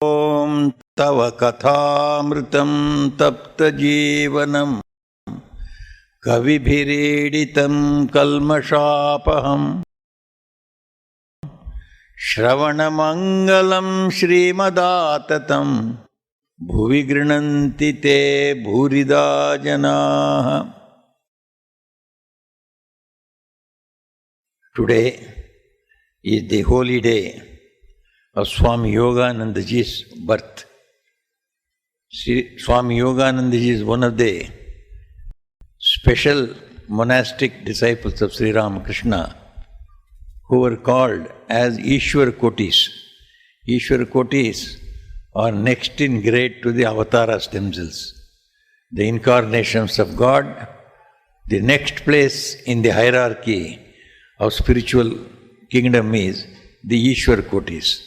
ॐ तव कथामृतं तप्तजीवनं कविभिरीडितं कल्मषापहं श्रवणमङ्गलं श्रीमदाततं भुवि गृह्णन्ति ते भूरिदा जनाः. Today is the holy day of Swami Yoganandaji's birth. Swami Yoganandaji is one of the special monastic disciples of Sri Ramakrishna who were called as Ishwar Kotis. Ishwar Kotis are next in grade to the avatars themselves, the incarnations of God. The next place in the hierarchy of spiritual kingdom is the Ishwar Kotis.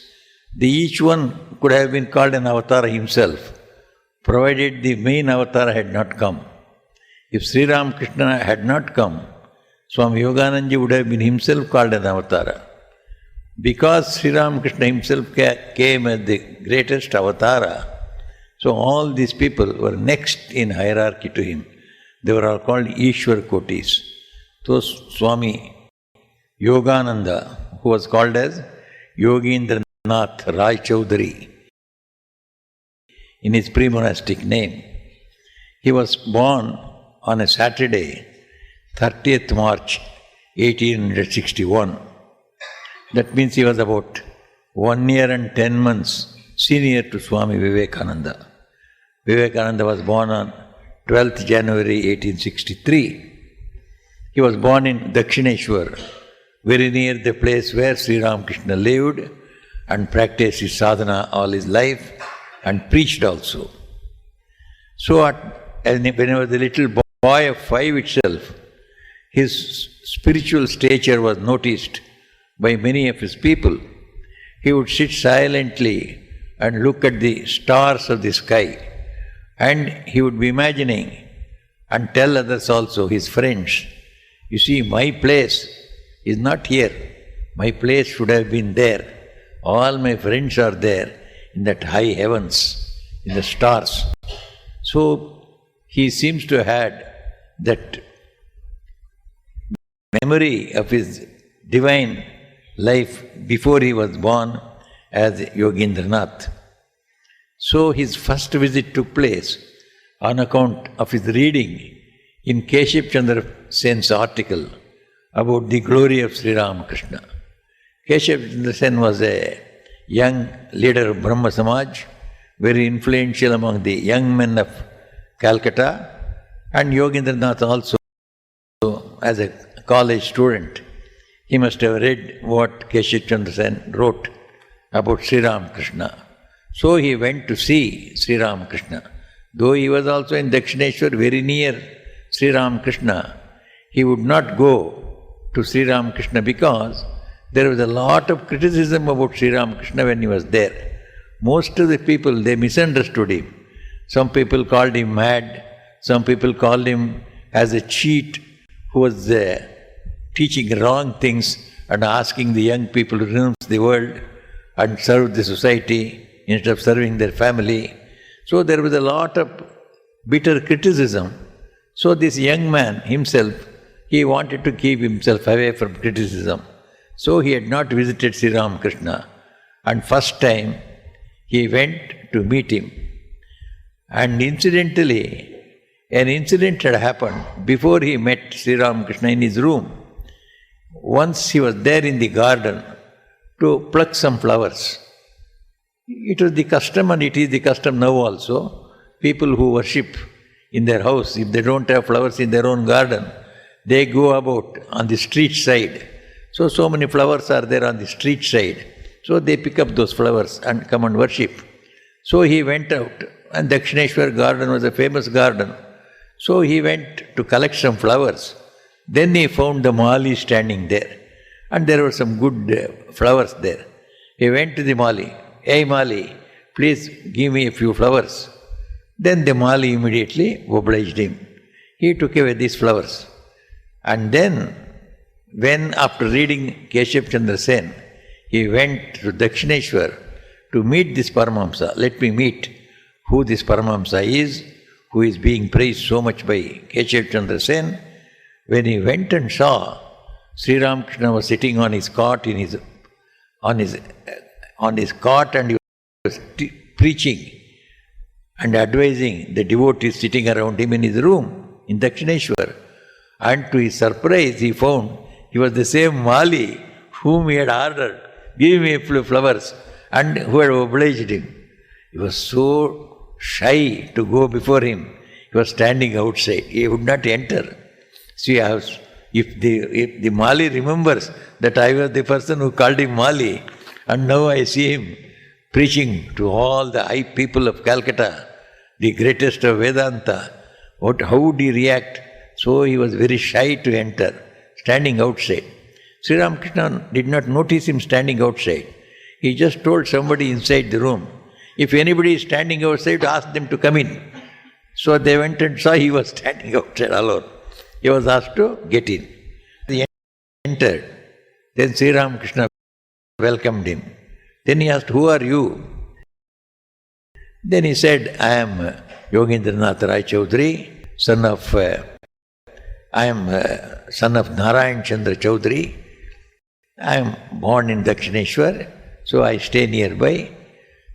Each one could have been called an avatar himself, provided the main avatar had not come. If Sri Ramakrishna had not come, Swami Yoganandaji would have been himself called an avatar. Because Sri Ramakrishna himself came as the greatest avatara, so all these people were next in hierarchy to him. They were all called Ishwar Kotis. So Swami Yogananda, who was called as Yogendranath Rai Chaudhary in his pre-monastic name, he was born on a Saturday, 30th March 1861. That means he was about 1 year and 10 months senior to Swami Vivekananda. Vivekananda was born on 12th January 1863. He was born in Dakshineshwar, very near the place where Sri Ramakrishna lived and practiced his sadhana all his life and preached also. So when he was a little boy of 5 itself, his spiritual stature was noticed by many of his people. He would sit silently and look at the stars of the sky, and he would be imagining and tell others also, his friends, you see, my place is not here. My place should have been there. All my friends are there in that high heavens, in the stars. So he seems to have had that memory of his divine life before he was born as Yogendranath. So his first visit took place on account of his reading in Keshav Chandra Sen's article about the glory of Sri Ramakrishna. Keshav Chandra Sen was a young leader of Brahma Samaj, very influential among the young men of Calcutta, and Yogendranath also, as a college student, he must have read what Keshav Chandra Sen wrote about Sri Ramakrishna. So he went to see Sri Ramakrishna. Though he was also in Dakshineshwar, very near Sri Ramakrishna, he would not go to Sri Ramakrishna because there was a lot of criticism about Sri Ramakrishna when he was there. Most of the people, they misunderstood him. Some people called him mad, some people called him as a cheat who was teaching wrong things and asking the young people to renounce the world and serve the society instead of serving their family. So there was a lot of bitter criticism. So this young man himself, he wanted to keep himself away from criticism. So he had not visited Sri Ramakrishna. And first time he went to meet him. And incidentally, an incident had happened before he met Sri Ramakrishna in his room. Once he was there in the garden to pluck some flowers. It was the custom, and it is the custom now also. People who worship in their house, if they don't have flowers in their own garden, they go about on the street side. So many flowers are there on the street side. So they pick up those flowers and come and worship. So he went out, and Dakshineshwar garden was a famous garden. So he went to collect some flowers. Then he found the Mali standing there, and there were some good flowers there. He went to the Mali. Hey Mali, please give me a few flowers. Then the Mali immediately obliged him. He took away these flowers. And then, when after reading Keshav Chandra Sen, he went to Dakshineshwar to meet this Paramahamsa. Let me meet who this Paramahamsa is, who is being praised so much by Keshav Chandra Sen. When he went and saw, Sri Ramakrishna was sitting on his cot on his cot, and he was preaching and advising the devotees sitting around him in his room in Dakshineshwar. And to his surprise, he found he was the same Mali whom he had ordered, give me flowers, and who had obliged him. He was so shy to go before him. He was standing outside. He would not enter. See, if the Mali remembers that I was the person who called him Mali, and now I see him preaching to all the high people of Calcutta, the greatest of Vedanta, how would he react? So he was very shy to enter, standing outside. Sri Ramakrishna did not notice him standing outside. He just told somebody inside the room, if anybody is standing outside, ask them to come in. So they went and saw he was standing outside alone. He was asked to get in. He entered. Then Sri Ramakrishna welcomed him. Then he asked, who are you? Then he said, I am Yogendranath Rai Chaudhary, son of Narayan Chandra Chaudhary. I am born in Dakshineshwar, so I stay nearby.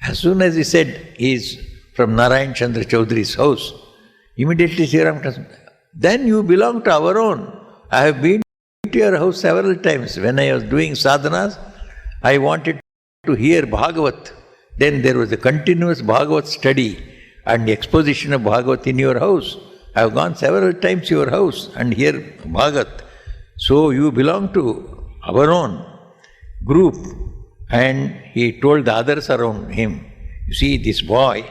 As soon as he said he is from Narayan Chandra Chaudhary's house, immediately Sri Ramakrishna said, then you belong to our own. I have been to your house several times. When I was doing sadhanas, I wanted to hear Bhagavat. Then there was a continuous Bhagavat study and exposition of Bhagavat in your house. I have gone several times to your house and hear Bhagavat. So you belong to our own group. And he told the others around him, you see, this boy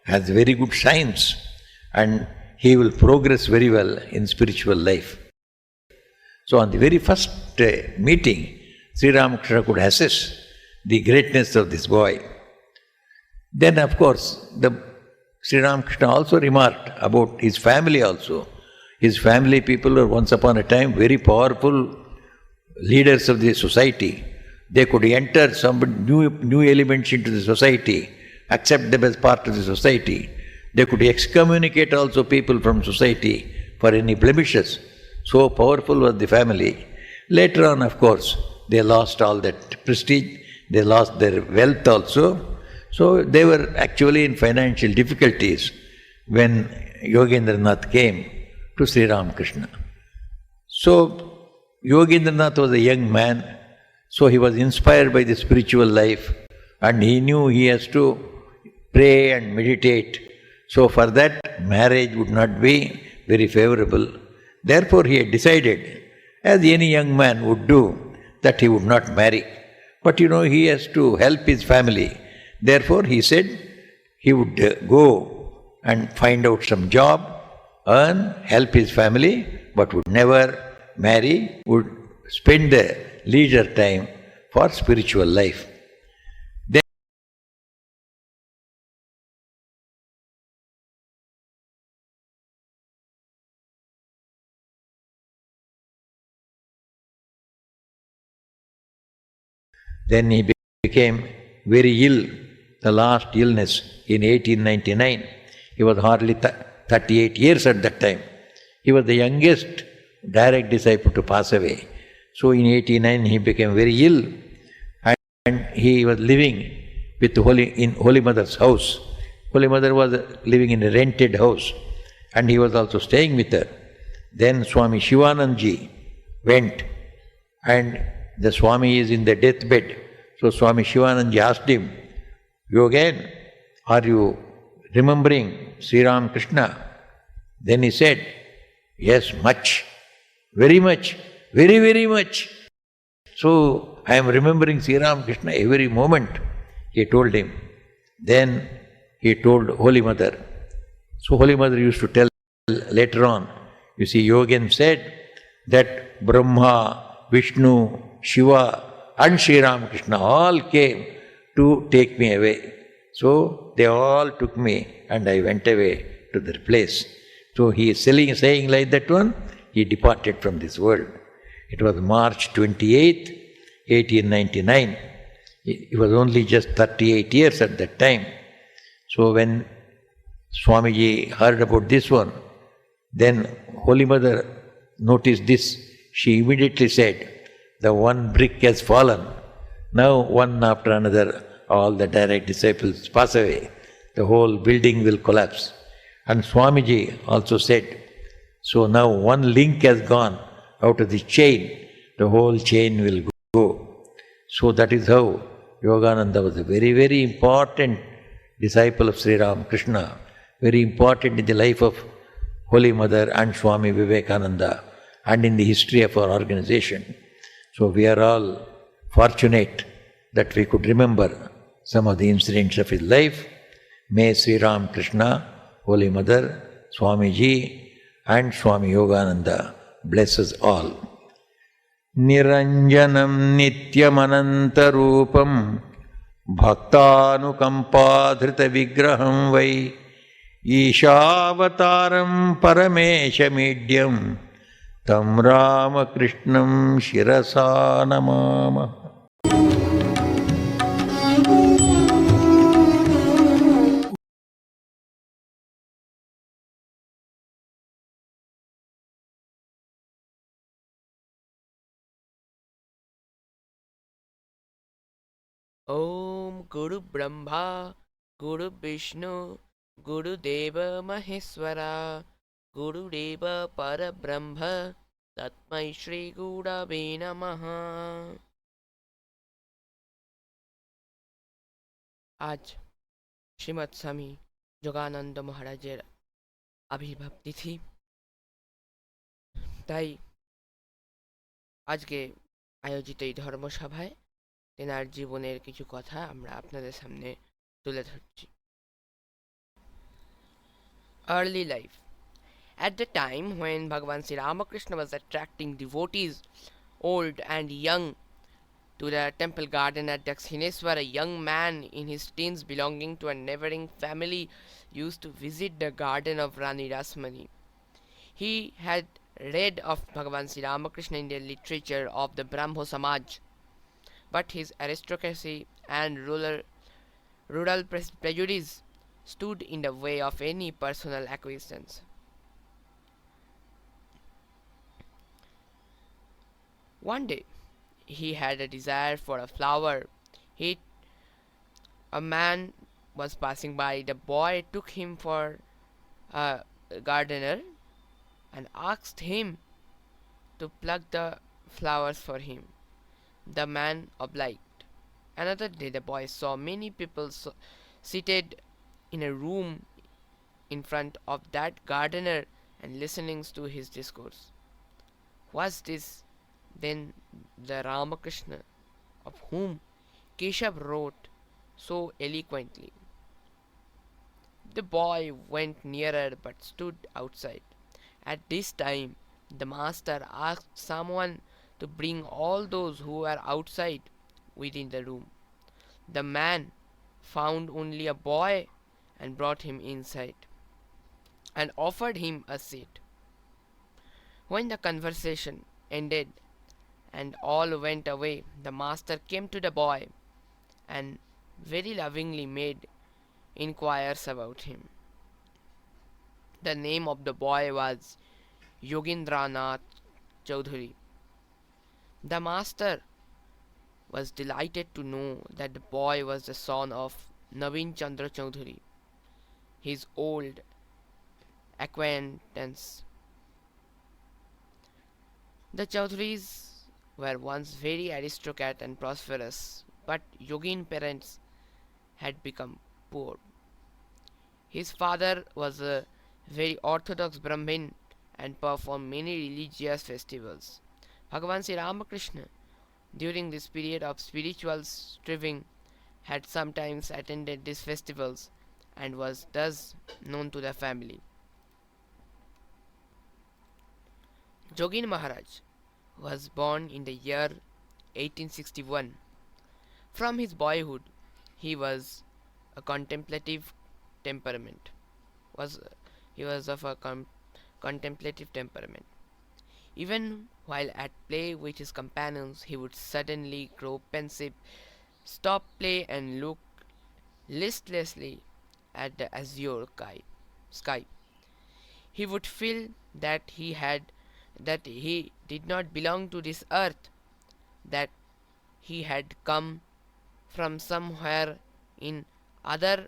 has very good science and he will progress very well in spiritual life. So on the very first meeting, Sri Ramakrishna could assess the greatness of this boy. Then of course, Sri Ramakrishna also remarked about his family also. His family people were once upon a time very powerful leaders of the society. They could enter some new elements into the society, accept them as part of the society. They could excommunicate also people from society for any blemishes. So powerful was the family. Later on, of course, they lost all that prestige, they lost their wealth also. So they were actually in financial difficulties when Yogendranath came to Sri Ramakrishna. So Yogendranath was a young man, so he was inspired by the spiritual life and he knew he has to pray and meditate. So for that, marriage would not be very favorable. Therefore he had decided, as any young man would do, that he would not marry. But he has to help his family. Therefore he said he would go and find out some job, earn, help his family, but would never marry, would spend the leisure time for spiritual life. Then he became very ill, the last illness in 1899. He was hardly 38 years at that time. He was the youngest direct disciple to pass away. So in 1889 he became very ill and he was living with in Holy Mother's house. Holy Mother was living in a rented house and he was also staying with her. Then Swami Shivanandji went and the Swami is in the deathbed. So Swami Shivanandji asked him, Yogen, are you remembering Sri Ramakrishna? Then he said, yes, much, very much, very, very much. So I am remembering Sri Ramakrishna every moment, he told him. Then he told Holy Mother. So Holy Mother used to tell later on, you see, Yogen said that Brahma, Vishnu, Shiva and Sri Ramakrishna all came to take me away. So they all took me and I went away to their place. So he is saying like that one, he departed from this world. It was March 28th, 1899. He was only just 38 years at that time. So when Swamiji heard about this one, then Holy Mother noticed this. She immediately said, the one brick has fallen. Now one after another, all the direct disciples pass away. The whole building will collapse. And Swamiji also said, so now one link has gone out of the chain, the whole chain will go. So that is how Yogananda was a very, very important disciple of Sri Ramakrishna, very important in the life of Holy Mother and Swami Vivekananda and in the history of our organization. So we are all fortunate that we could remember some of the incidents of his life. May Sri Ramakrishna, Holy Mother, Swamiji and Swami Yogananda bless us all. Niranjanam nityamanantarupam bhaktanukampadhrita vigraham vai Ishavataram parameshamidhyam tam Ramakrishnam shirasa namama. Om Guru Brahma Guru Vishnu Guru Deva Maheswara Guru Deva Parabrahma Tatmai Shri Gurave Namaha। আজ শ্রীমৎ স্বামী যোগানন্দ মহারাজের আবির্ভাব তিথি, তাই আজকে আয়োজিত এই ধর্মসভায় তেনার জীবনের কিছু কথা আমরা আপনাদের সামনে তুলে ধরছি। Early life. At the time when Bhagavan Sri Ramakrishna was attracting devotees, old and young, to the temple garden at Dakshineswar, a young man in his teens belonging to a neighboring family used to visit the garden of Rani Rasmani. He had read of Bhagavan Sri Ramakrishna in the literature of the Brahmo Samaj, but his aristocracy and rural prejudice stood in the way of any personal acquaintance. One day, he had a desire for a flower. A man was passing by. The boy took him for a gardener and asked him to pluck the flowers for him. The man obliged. Another day, the boy saw many people seated in a room in front of that gardener and listening to his discourse. Was this then the Ramakrishna of whom Keshav wrote so eloquently? The boy went nearer but stood outside. At this time, the master asked someone to bring all those who were outside within the room. The man found only a boy and brought him inside and offered him a seat. When the conversation ended and all went away, the master came to the boy and very lovingly made inquiries about him. The name of the boy was Yogendranath Chaudhary. The master was delighted to know that the boy was the son of Naveen Chandra Chaudhary, his old acquaintance. The Chaudharys were once very aristocratic and prosperous, but Yogin parents had become poor. His father was a very orthodox Brahmin and performed many religious festivals. Bhagavan Sri Ramakrishna, during this period of spiritual striving, had sometimes attended these festivals and was thus known to the family. Jogin Maharaj was born in the year 1861. From his boyhood, he was a contemplative temperament. He was of a contemplative temperament. Even while at play with his companions, he would suddenly grow pensive stop play and look listlessly at the azure sky. He would feel that he did not belong to this earth, that he had come from somewhere in other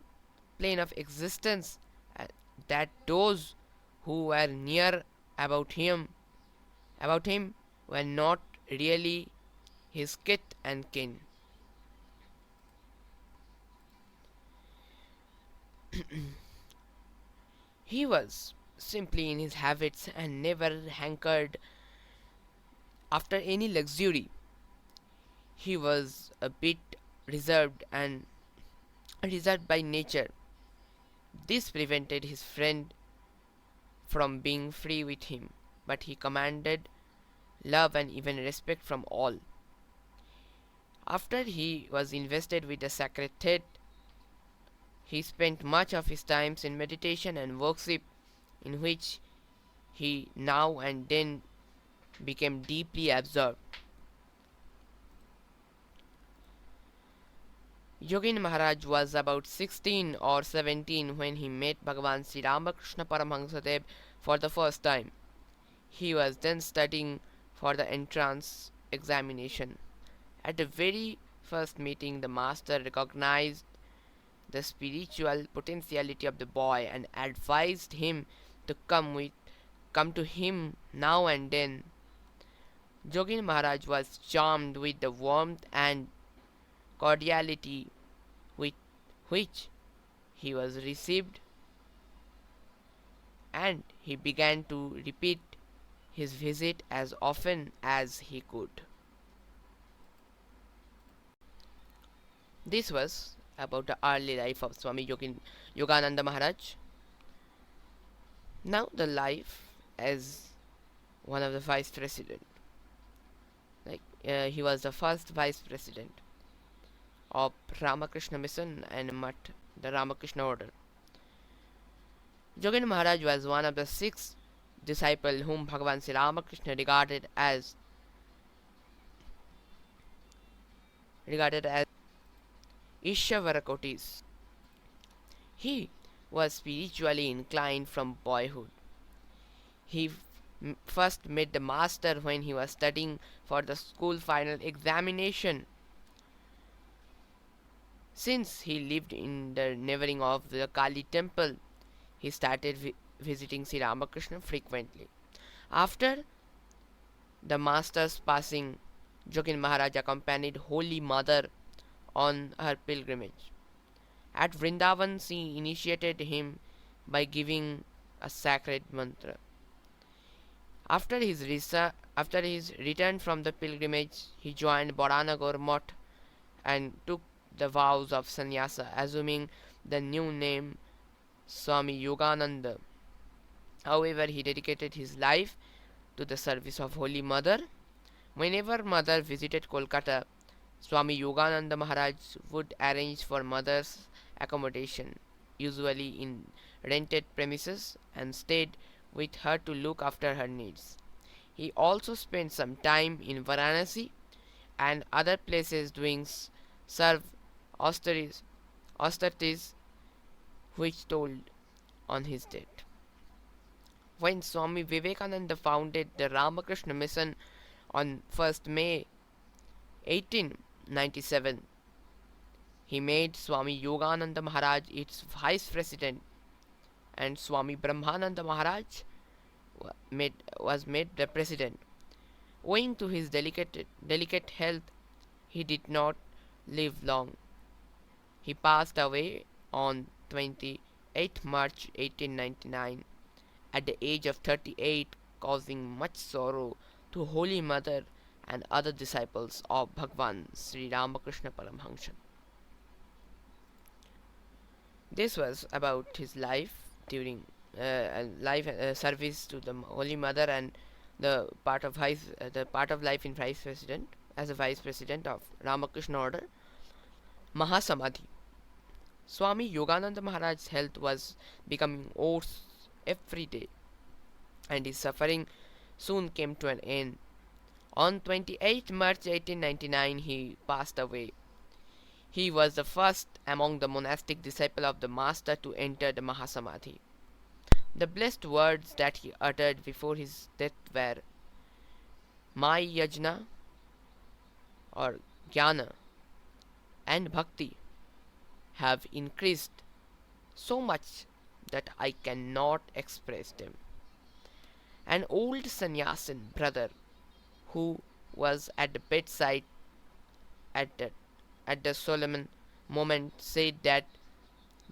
plane of existence, uh, that those who were near about him about him were not really his kith and kin. He was simply in his habits and never hankered after any luxury. He was a bit reserved and reserved by nature. This prevented his friend from being free with him, but he commanded love and even respect from all. After he was invested with the sacred thread, he spent much of his time in meditation and worship, in which he now and then became deeply absorbed. Yogin Maharaj was about 16 or 17 when he met Bhagavan Sri Ramakrishna Paramhansadev for the first time. He was then studying for the entrance examination. At the very first meeting, the master recognized the spiritual potentiality of the boy and advised him to come to him now and then. Jogin Maharaj was charmed with the warmth and cordiality with which he was received, and he began to repeat his visit as often as he could. This was about the early life of Swami Yogananda Maharaj. Now the life as one of the vice president. He was the first vice president of Ramakrishna Mission and Mutt, the Ramakrishna order. Jogin Maharaj was one of the 6 disciples whom Bhagavan Sri Ramakrishna regarded as Ishavarakotis. He was spiritually inclined from boyhood. He first met the master when he was studying for the school final examination. Since he lived in the neighboring of the Kali temple, he started visiting Sri Ramakrishna frequently. After the master's passing, Jogin Maharaj accompanied Holy Mother on her pilgrimage. At Vrindavan, she initiated him by giving a sacred mantra. After his return from the pilgrimage, he joined Baranagar Mutt and took the vows of sannyasa, assuming the new name Swami Yogananda. However, he dedicated his life to the service of Holy Mother. Whenever Mother visited Kolkata, Swami Yogananda Maharaj would arrange for Mother's accommodation, usually in rented premises, and stayed with her to look after her needs. He also spent some time in Varanasi and other places doing serve austerities which told on his death. When Swami Vivekananda founded the Ramakrishna Mission on 1st May 1897, he made Swami Yogananda Maharaj its vice president, and Swami Brahmananda Maharaj was made the president. Owing to his delicate health, he did not live long. He passed away on 28 March 1899 at the age of 38, causing much sorrow to Holy Mother and other disciples of Bhagwan Sri Ramakrishna Paramhansa. This was about his life during service to the Holy Mother and the part of life in vice president as a vice president of Ramakrishna order. Mahasamadhi. Swami Yogananda Maharaj's health was becoming worse every day, and his suffering soon came to an end. On 28 March 1899, he passed away. He was the first among the monastic disciples of the Master to enter the Mahasamadhi. The blessed words that he uttered before his death were My yajna or jnana and bhakti have increased so much that I cannot express them. An old sannyasin brother who was at the bedside at the, at the solemn moment said that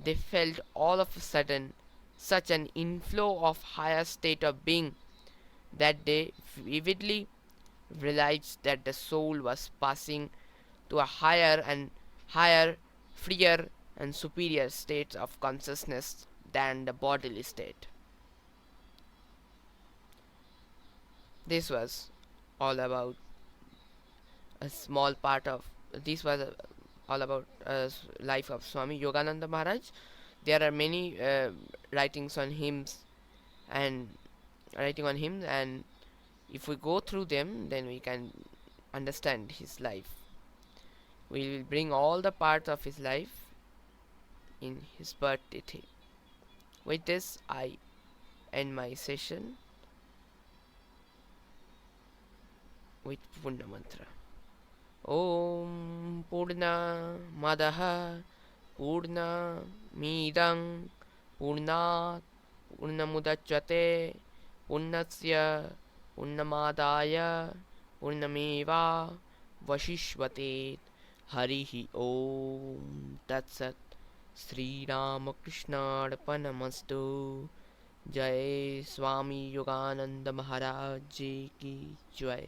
they felt all of a sudden such an inflow of higher state of being that they vividly realized that the soul was passing to a higher, freer and superior state of consciousness than the bodily state. This was all about a small part of this was all about life of Swami Yogananda Maharaj. There are many writings on hymns and writing on him, and if we go through them, then we can understand his life. We will bring all the parts of his life in his birthday. With this, I end my session with Purna Mantra. Om Purna Madaha Purna Midang Purnat Purnamudachyate Purnasya Purnamadaya Purnameva Vashishvate Harihi Om Tatsat Sri Ramakrishna Arpanamastu Jai Swami Yogananda Maharaj Ji Ki Jai.